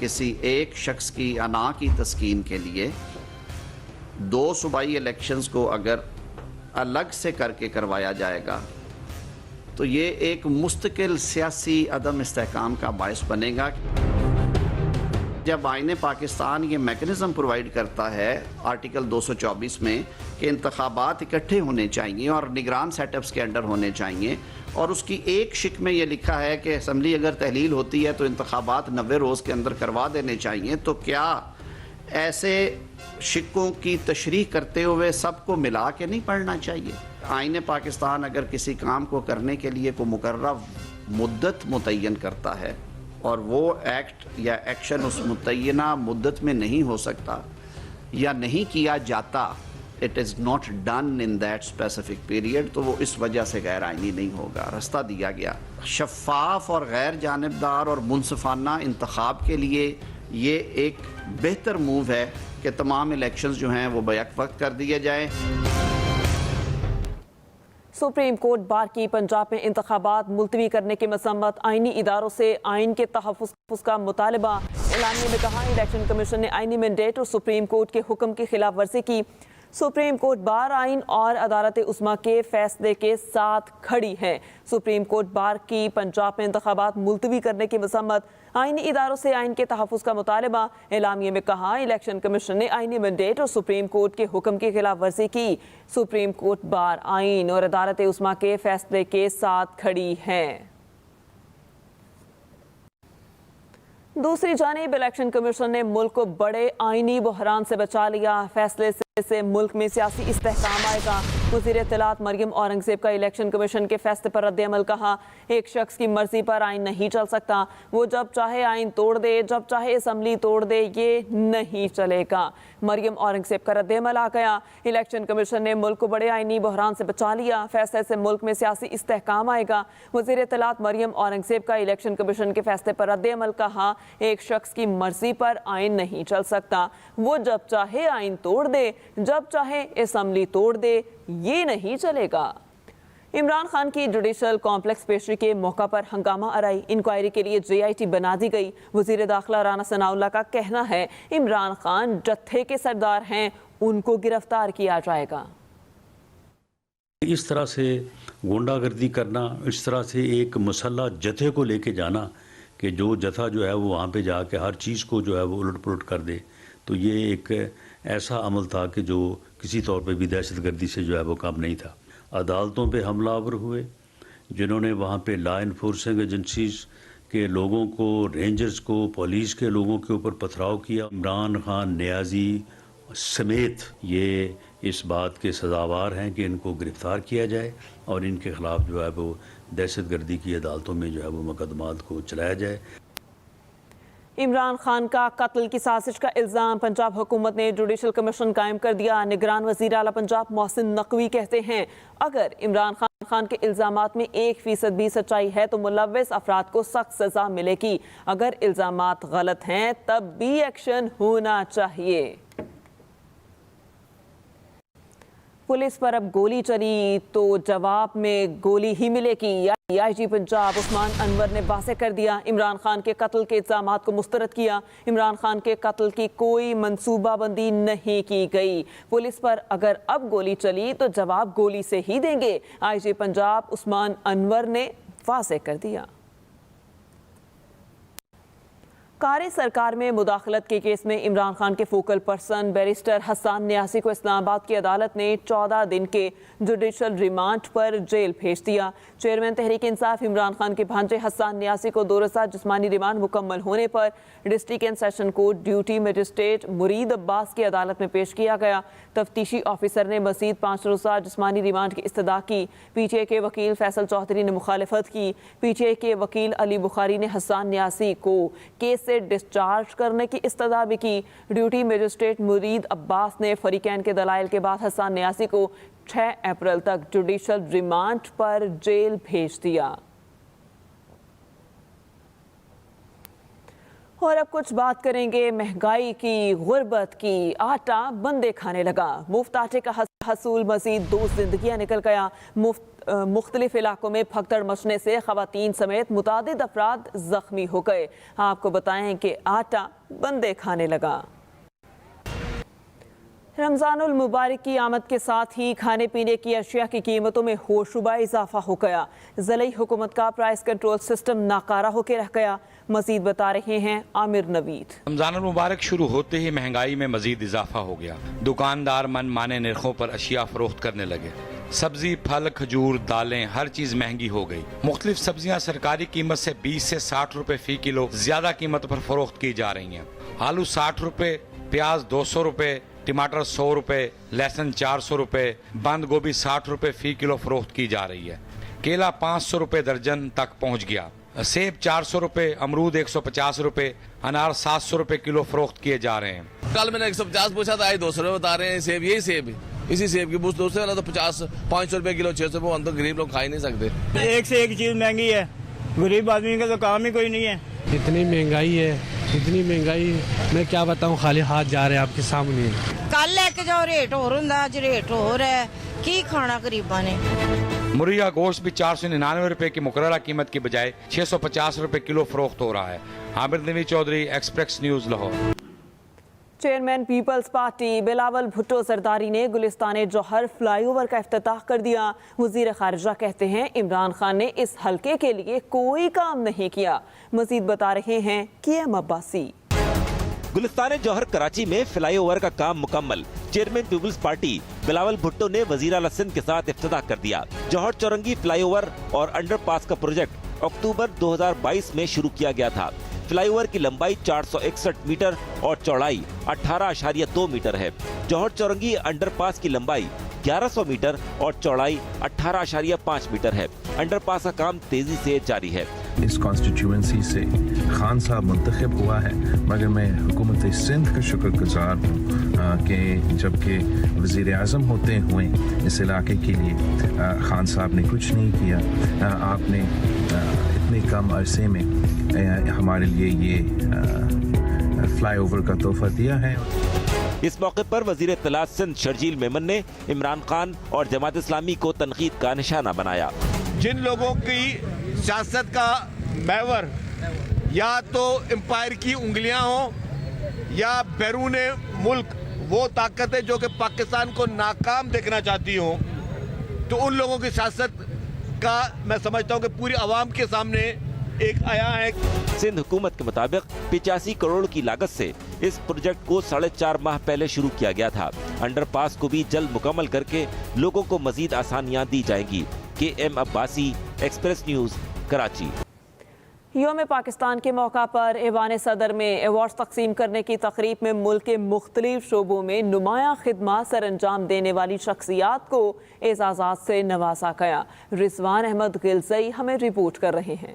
کسی ایک شخص کی انا کی تسکین کے لیے 2 صوبائی الیکشنز کو اگر الگ سے کر کے کروایا جائے گا تو یہ ایک مستقل سیاسی عدم استحکام کا باعث بنے گا. جب آئین پاکستان یہ میکنزم پرووائڈ کرتا ہے آرٹیکل 224 میں کہ انتخابات اکٹھے ہونے چاہیے اور نگران سیٹ اپس کے انڈر ہونے چاہیے، اور اس کی ایک شک میں یہ لکھا ہے کہ اسمبلی اگر تحلیل ہوتی ہے تو انتخابات 90 روز کے اندر کروا دینے چاہیے، تو کیا ایسے شکوں کی تشریح کرتے ہوئے سب کو ملا کے نہیں پڑھنا چاہیے؟ آئین پاکستان اگر کسی کام کو کرنے کے لیے کوئی مقررہ مدت متعین کرتا ہے اور وہ ایکٹ یا ایکشن اس متعینہ مدت میں نہیں ہو سکتا یا نہیں کیا جاتا، it is not done in that specific period, تو وہ اس وجہ سے غیر آئینی نہیں ہوگا. راستہ دیا گیا شفاف اور غیر جانبدار اور منصفانہ انتخاب کے لیے. یہ ایک بہتر موو ہے کہ تمام الیکشنز جو ہیں وہ بیک وقت کر دیے جائیں. سپریم کورٹ بار کی پنجاب میں انتخابات ملتوی کرنے کی مذمت، آئینی اداروں سے آئین کے تحفظ کا مطالبہ. اعلامیے میں کہا الیکشن کمیشن نے آئینی مینڈیٹ اور سپریم کورٹ کے حکم کی خلاف ورزی کی. سپریم کورٹ بار آئین اور عدالت عظمیٰ کے فیصلے کے ساتھ کھڑی ہے. سپریم کورٹ بار کی پنجاب میں انتخابات ملتوی کرنے کی مذمت، آئینی اداروں سے آئین کے تحفظ کا مطالبہ. اعلامیے میں کہا الیکشن کمیشن نے آئینی مینڈیٹ اور سپریم کورٹ کے حکم کی خلاف ورزی کی. سپریم کورٹ بار آئین اور عدالت عظمیٰ کے فیصلے کے ساتھ کھڑی ہے. دوسری جانب الیکشن کمیشن نے ملک کو بڑے آئینی بحران سے بچا لیا. فیصلے سے ملک میں سیاسی استحکام آئے گا. وزیر اطلاعات مریم اورنگزیب کا الیکشن کمیشن کے فیصلے پر رد عمل. کہا ایک شخص کی مرضی پر آئین نہیں چل سکتا، وہ جب چاہے آئین توڑ دے، جب چاہے اسمبلی توڑ دے، یہ نہیں چلے گا. مریم اورنگزیب کا رد عمل آ گیا. الیکشن کمیشن نے ملک کو بڑے آئینی بحران سے بچا لیا. فیصلے سے ملک میں سیاسی استحکام آئے گا. وزیر اطلاعات مریم اورنگزیب کا الیکشن کمیشن کے فیصلے پر رد عمل. کہا ایک شخص کی مرضی پر آئین نہیں چل سکتا، وہ جب چاہے آئین توڑ دے، جب چاہے اسمبلی توڑ دے، یہ نہیں چلے گا. عمران خان کی جوڈیشل کمپلیکس پیشی کے موقع پر ہنگامہ آرائی. انکوائری کے لیے JIT بنا دی گئی. وزیر داخلہ رانا ثناء اللہ کا کہنا ہے عمران خان جتھے کے سردار ہیں، ان کو گرفتار کیا جائے گا. اس طرح سے گونڈا گردی کرنا، اس طرح سے ایک مسلح جتھے کو لے کے جانا کہ جو جتھا جو ہے وہ وہاں پہ جا کے ہر چیز کو جو ہے وہ الٹ پلٹ کر دے، تو یہ ایک ایسا عمل تھا کہ جو کسی طور پہ بھی دہشت گردی سے جو ہے وہ کام نہیں تھا. عدالتوں پہ حملہ آور ہوئے، جنہوں نے وہاں پہ لا انفورسنگ ایجنسیز کے لوگوں کو، رینجرز کو، پولیس کے لوگوں کے اوپر پتھراؤ کیا. عمران خان، نیازی سمیت یہ اس بات کے سزاوار ہیں کہ ان کو گرفتار کیا جائے اور ان کے خلاف جو ہے وہ دہشت گردی کی عدالتوں میں جو ہے وہ مقدمات کو چلایا جائے. عمران خان کا قتل کی سازش کا الزام، پنجاب حکومت نے جوڈیشل کمیشن قائم کر دیا. نگران وزیر اعلیٰ پنجاب محسن نقوی کہتے ہیں اگر عمران خان کے الزامات میں 1% بھی سچائی ہے تو ملوث افراد کو سخت سزا ملے گی. اگر الزامات غلط ہیں تب بھی ایکشن ہونا چاہیے. پولیس پر اب گولی چلی تو جواب میں گولی ہی ملے گی. IG پنجاب عثمان انور نے واضح کر دیا عمران خان کے قتل کے الزامات کو مسترد کیا. عمران خان کے قتل کی کوئی منصوبہ بندی نہیں کی گئی. پولیس پر اگر اب گولی چلی تو جواب گولی سے ہی دیں گے. IG پنجاب عثمان انور نے واضح کر دیا. کار سرکار میں مداخلت کے کیس میں عمران خان کے فوکل پرسن بیرسٹر حسان نیازی کو اسلام آباد کی عدالت نے 14 دن کے جوڈیشل ریمانڈ پر جیل بھیج دیا. چیئرمین تحریک انصاف عمران خان کے بھانجے حسان نیازی کو 2 روزہ جسمانی ریمانڈ مکمل ہونے پر district and session court duty magistrate Mureed Abbas کی عدالت میں پیش کیا گیا. تفتیشی آفیسر نے مزید 5 روزہ جسمانی ریمانڈ کی استدعا کی. PTI کے وکیل فیصل چودھری نے مخالفت کی. PTI کے وکیل علی بخاری نے حسان نیازی کو کیس سے ڈسچارج کرنے کی استدعا بھی کی. ڈیوٹی مجسٹریٹ مرید عباس نے فریقین کے دلائل کے بعد حسان نیازی کو 6 اپریل تک جوڈیشل ریمانڈ پر جیل بھیج دیا. اور اب کچھ بات کریں گے مہنگائی کی، غربت کی۔ آٹا بندے کھانے لگا، مفت آٹے کا حصول مزید 2 زندگیاں نکل گیا۔ مختلف علاقوں میں بھگدڑ مچنے سے خواتین سمیت متعدد افراد زخمی ہو گئے۔ آپ کو بتائیں کہ آٹا بندے کھانے لگا۔ رمضان المبارک کی آمد کے ساتھ ہی کھانے پینے کی اشیاء کی قیمتوں میں ہوشربا اضافہ ہو گیا۔ ضلعی حکومت کا پرائس کنٹرول سسٹم ناکارہ ہو کے رہ گیا۔ مزید بتا رہے ہیں عامر نوید۔ رمضان المبارک شروع ہوتے ہی مہنگائی میں مزید اضافہ ہو گیا۔ دکاندار من مانے نرخوں پر اشیاء فروخت کرنے لگے۔ سبزی، پھل، کھجور، دالیں، ہر چیز مہنگی ہو گئی۔ مختلف سبزیاں سرکاری قیمت سے 20 سے 60 روپے فی کلو زیادہ قیمت پر فروخت کی جا رہی ہیں۔ آلو 60 روپے، پیاز 200 روپے، ٹماٹر 100 روپے، لہسن 400 روپے، بند گوبھی 60 روپے فی کلو فروخت کی جا رہی ہے۔ کیلا 500 روپے درجن تک پہنچ گیا۔ سیب 400 روپے، امرود 150 روپے، انار 700 روپے کلو فروخت کیے جا رہے ہیں۔ کل میں نے 150 پوچھا تھا، آج 200 روپے بتا رہے ہیں۔ سیب یہی سیب ہے، اسی سیب کی بوس 200 والا تو 50 500 روپے کلو، 600 روپے، ہم تو غریب لوگ کھا ہی نہیں سکتے۔ ایک سے ایک چیز مہنگی ہے، غریب آدمی کا تو کام ہی کوئی نہیں ہے۔ اتنی مہنگائی ہے، اتنی مہنگائی میں کیا بتاؤں، خالی ہاتھ جا رہے ہیں آپ کے سامنے۔ کل لے کے جاؤ ریٹ ہو رہا، اج ریٹ ہو رہا ہے، کی کھانا غریباں نے۔ مرغا گوشت بھی 499 روپے کی مقررہ قیمت کی بجائے 650 روپے کلو فروخت ہو رہا ہے۔ Aamir Naveed Chaudhry, Express News, Lahore. Chairman Peoples party Bilawal Bhutto Zardari نے گلستان جوہر فلائی اوور کا افتتاح کر دیا۔ وزیر خارجہ کہتے ہیں عمران خان نے اس حلقے کے لیے کوئی کام نہیں کیا۔ مزید بتا رہے ہیں QM عباسی۔ گلستان جوہر کراچی میں فلائی اوور کا کام مکمل۔ Chairman Peoples party Bilawal Bhutto نے وزیر اعلیٰ سندھ کے ساتھ افتتاح کر دیا۔ جوہر چورنگی فلائی اوور اور انڈر پاس کا پروجیکٹ اکتوبر 2022 میں شروع کیا گیا تھا۔ فلائی اوور کی لمبائی 461 میٹر اور چوڑائی 18.2 میٹر ہے۔ جوہر چورنگی انڈر پاس کی لمبائی 1100 میٹر اور چوڑائی 18.5 میٹر ہے۔ انڈر پاس کا کام تیزی سے جاری ہے۔ اس کانسٹیٹیوئنسی سے خان صاحب منتخب ہوا ہے، مگر میں حکومت سندھ کا شکر گزار ہوں کہ جبکہ وزیر اعظم ہوتے ہوئے اس علاقے کے لیے خان صاحب نے کچھ نہیں کیا۔ آپ نے اتنے کم عرصے میں ہمارے لیے یہ فلائی اوور کا تحفہ دیا ہے۔ اس موقع پر وزیر اطلاعات سندھ شرجیل میمن نے عمران خان اور جماعت اسلامی کو تنقید کا نشانہ بنایا۔ جن لوگوں کی سیاست کا محور یا تو امپائر کی انگلیاں ہوں یا بیرون ملک وہ طاقتیں جو کہ پاکستان کو ناکام دیکھنا چاہتی ہوں، تو ان لوگوں کی سیاست کا میں سمجھتا ہوں کہ پوری عوام کے سامنے ایک آیا ہے۔ سندھ حکومت کے مطابق 85 کروڑ کی لاگت سے اس پروجیکٹ کو 4.5 ماہ پہلے شروع کیا گیا تھا۔ انڈر پاس کو بھی جلد مکمل کر کے لوگوں کو مزید آسانیاں دی جائیں گی۔ QM Abbasi, express news, Karachi. یوم پاکستان کے موقع پر ایوان صدر میں ایوارڈز تقسیم کرنے کی تقریب میں ملک کے مختلف شعبوں میں نمایاں خدمات سر انجام دینے والی شخصیات کو اعزازات سے نوازا گیا۔ رضوان احمد غلزئی ہمیں رپورٹ کر رہے ہیں۔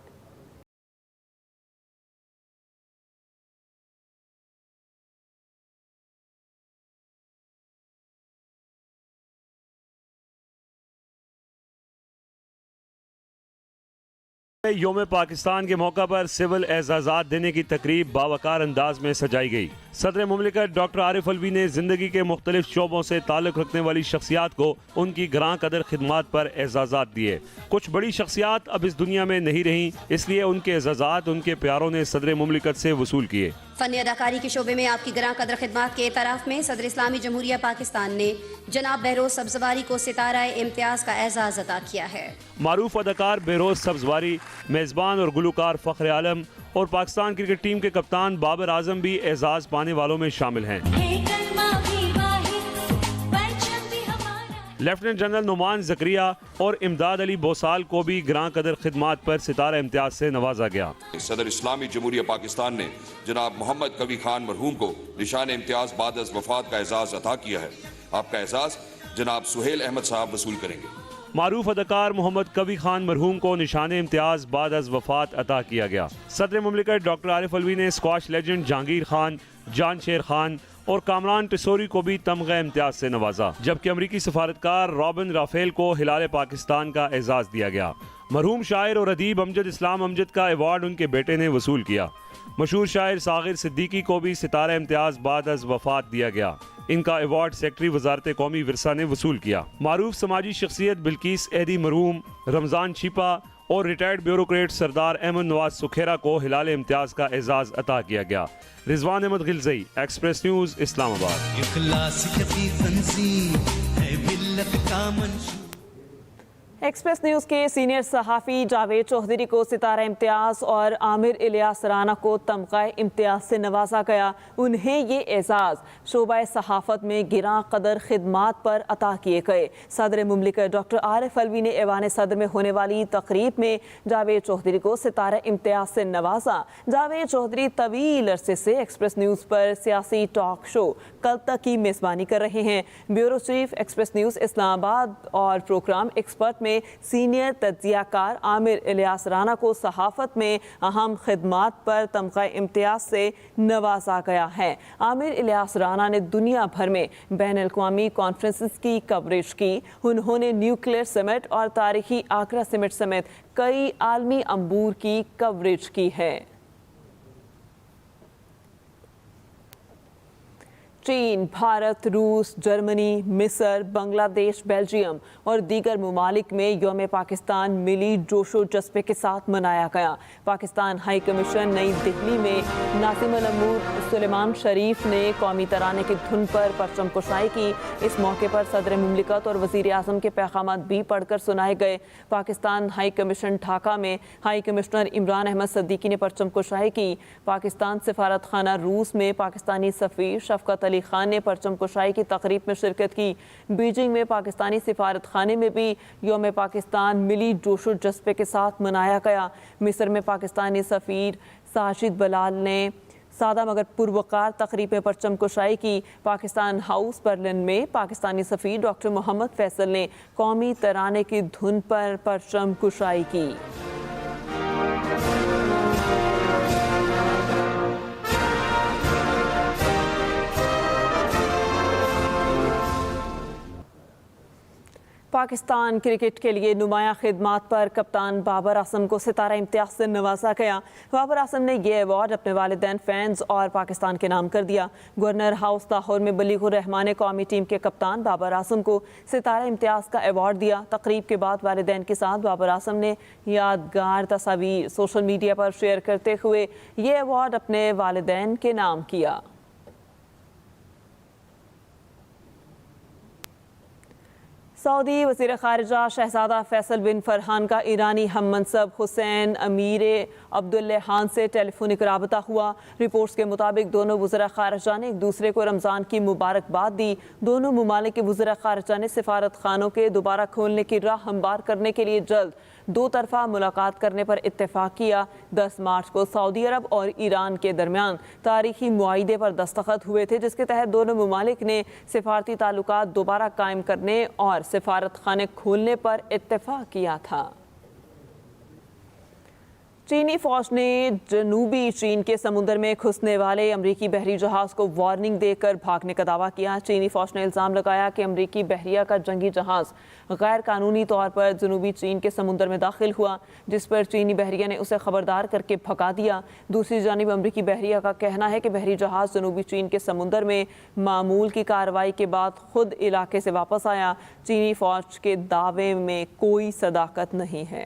یوم پاکستان کے موقع پر سول اعزازات دینے کی تقریب باوقار انداز میں سجائی گئی۔ صدر مملکت ڈاکٹر عارف الوی نے زندگی کے مختلف شعبوں سے تعلق رکھنے والی شخصیات کو ان کی گراں قدر خدمات پر اعزازات دیے۔ کچھ بڑی شخصیات اب اس دنیا میں نہیں رہیں، اس لیے ان کے اعزازات ان کے پیاروں نے صدر مملکت سے وصول کیے۔ فنی اداکاری کے شعبے میں آپ کی گراں قدر خدمات کے اعتراف میں صدر اسلامی جمہوریہ پاکستان نے جناب بہروز سبزواری کو ستارہ امتیاز کا اعزاز عطا کیا ہے۔ معروف اداکار بہروز سبزواری، میزبان اور گلوکار فخر عالم اور پاکستان کرکٹ ٹیم کے کپتان بابر اعظم بھی اعزاز پانے والوں میں شامل ہیں۔ لیفٹیننٹ جنرل نعمان زکریہ اور امداد علی بوسال کو بھی گراں قدر خدمات پر ستارہ امتیاز سے نوازا گیا۔ صدر اسلامی جمہوریہ پاکستان نے جناب محمد کبھی خان مرحوم کو نشان امتیاز بعد از وفات کا اعزاز عطا کیا ہے۔ آپ کا اعزاز جناب سہیل احمد صاحب وصول کریں گے۔ معروف اداکار محمد کبھی خان مرحوم کو نشان امتیاز بعد از وفات عطا کیا گیا۔ صدر مملکت ڈاکٹر عارف الوی نے اسکواش لیجنڈ جہانگیر خان، جان شیر خان اور کامران ٹسوری کو بھی تمغہ امتیاز سے نوازا، جبکہ امریکی سفارتکار رابن رافیل کو ہلال پاکستان کا اعزاز دیا گیا۔ مرحوم شاعر اور ادیب امجد اسلام امجد کا ایوارڈ ان کے بیٹے نے وصول کیا۔ مشہور شاعر ساغر صدیقی کو بھی ستارہ امتیاز بعد از وفات دیا گیا۔ ان کا ایوارڈ سیکرٹری وزارت قومی ورثہ نے وصول کیا۔ معروف سماجی شخصیت بلقیس ایدی مرحوم رمضان چھیپا اور ریٹائرڈ بیوروکریٹ سردار احمد نواز سکھیرا کو ہلال امتیاز کا اعزاز عطا کیا گیا۔ رضوان احمد غلزئی، ایکسپریس نیوز، اسلام آباد۔ ایکسپریس نیوز کے سینئر صحافی جاوید چودھری کو ستارہ امتیاز اور عامر الیاس رانا کو تمغہ امتیاز سے نوازا گیا۔ انہیں یہ اعزاز شعبہ صحافت میں گراں قدر خدمات پر عطا کیے گئے۔ صدر مملکت ڈاکٹر عارف الوی نے ایوان صدر میں ہونے والی تقریب میں جاوید چودھری کو ستارہ امتیاز سے نوازا۔ جاوید چودھری طویل عرصے سے ایکسپریس نیوز پر سیاسی ٹاک شو کل تک کی میزبانی کر رہے ہیں۔ بیورو چیف ایکسپریس نیوز اسلام آباد اور پروگرام ایکسپرٹ میں سینئر تجزیہ کار عامر الیاس رانا کو صحافت میں اہم خدمات پر تمغہ امتیاز سے نوازا گیا ہے۔ عامر الیاس رانا نے دنیا بھر میں بین الاقوامی کانفرنسز کی کوریج کی۔ انہوں نے نیوکلیئر سمٹ اور تاریخی آگرہ سمٹ سمیت کئی عالمی امور کی کوریج کی ہے۔ چین، بھارت، روس، جرمنی، مصر، بنگلہ دیش، بیلجیم اور دیگر ممالک میں یوم پاکستان ملی جوش و جذبے کے ساتھ منایا گیا۔ پاکستان ہائی کمیشن نئی دہلی میں ناظم الامور سلیمان شریف نے قومی ترانے کی دھن پر پرچم کشائی کی۔ اس موقع پر صدر مملکت اور وزیر اعظم کے پیغامات بھی پڑھ کر سنائے گئے۔ پاکستان ہائی کمیشن ڈھاکہ میں ہائی کمشنر عمران احمد صدیقی نے پرچم کشائی کی۔ پاکستان سفارت خانہ روس میں پاکستانی سفیر شفقت علی خان نے پرچم کشائی کی تقریب میں شرکت کی۔ بیجنگ میں پاکستانی سفارت خانے میں بھی یوم پاکستان ملی جوش و جذبے کے ساتھ منایا گیا۔ مصر میں پاکستانی سفیر ساجد بلال نے سادہ مگر پروقار تقریب میں پرچم کشائی کی۔ پاکستان ہاؤس برلن میں پاکستانی سفیر ڈاکٹر محمد فیصل نے قومی ترانے کی دھن پر پرچم کشائی کی۔ پاکستان کرکٹ کے لیے نمایاں خدمات پر کپتان بابر اعظم کو ستارہ امتیاز سے نوازا گیا۔ بابر اعظم نے یہ ایوارڈ اپنے والدین، فینز اور پاکستان کے نام کر دیا۔ گورنر ہاؤس لاہور میں بلیغ الرحمان نے قومی ٹیم کے کپتان بابر اعظم کو ستارہ امتیاز کا ایوارڈ دیا۔ تقریب کے بعد والدین کے ساتھ بابر اعظم نے یادگار تصاویر سوشل میڈیا پر شیئر کرتے ہوئے یہ ایوارڈ اپنے والدین کے نام کیا۔ سعودی وزیر خارجہ شہزادہ فیصل بن فرحان کا ایرانی ہم منصب حسین امیر عبداللہان سے ٹیلی فونک رابطہ ہوا۔ رپورٹس کے مطابق دونوں وزراء خارجہ نے ایک دوسرے کو رمضان کی مبارکباد دی۔ دونوں ممالک کے وزراء خارجہ نے سفارت خانوں کے دوبارہ کھولنے کی راہ ہموار کرنے کے لیے جلد دو طرفہ ملاقات کرنے پر اتفاق کیا۔ 10 مارچ کو سعودی عرب اور ایران کے درمیان تاریخی معاہدے پر دستخط ہوئے تھے، جس کے تحت دونوں ممالک نے سفارتی تعلقات دوبارہ قائم کرنے اور سفارت خانے کھولنے پر اتفاق کیا تھا۔ چینی فوج نے جنوبی چین کے سمندر میں گھسنے والے امریکی بحری جہاز کو وارننگ دے کر بھاگنے کا دعویٰ کیا۔ چینی فوج نے الزام لگایا کہ امریکی بحریہ کا جنگی جہاز غیر قانونی طور پر جنوبی چین کے سمندر میں داخل ہوا، جس پر چینی بحریہ نے اسے خبردار کر کے بھگا دیا۔ دوسری جانب امریکی بحریہ کا کہنا ہے کہ بحری جہاز جنوبی چین کے سمندر میں معمول کی کارروائی کے بعد خود علاقے سے واپس آیا۔ چینی فوج کے دعوے میں کوئی صداقت نہیں ہے۔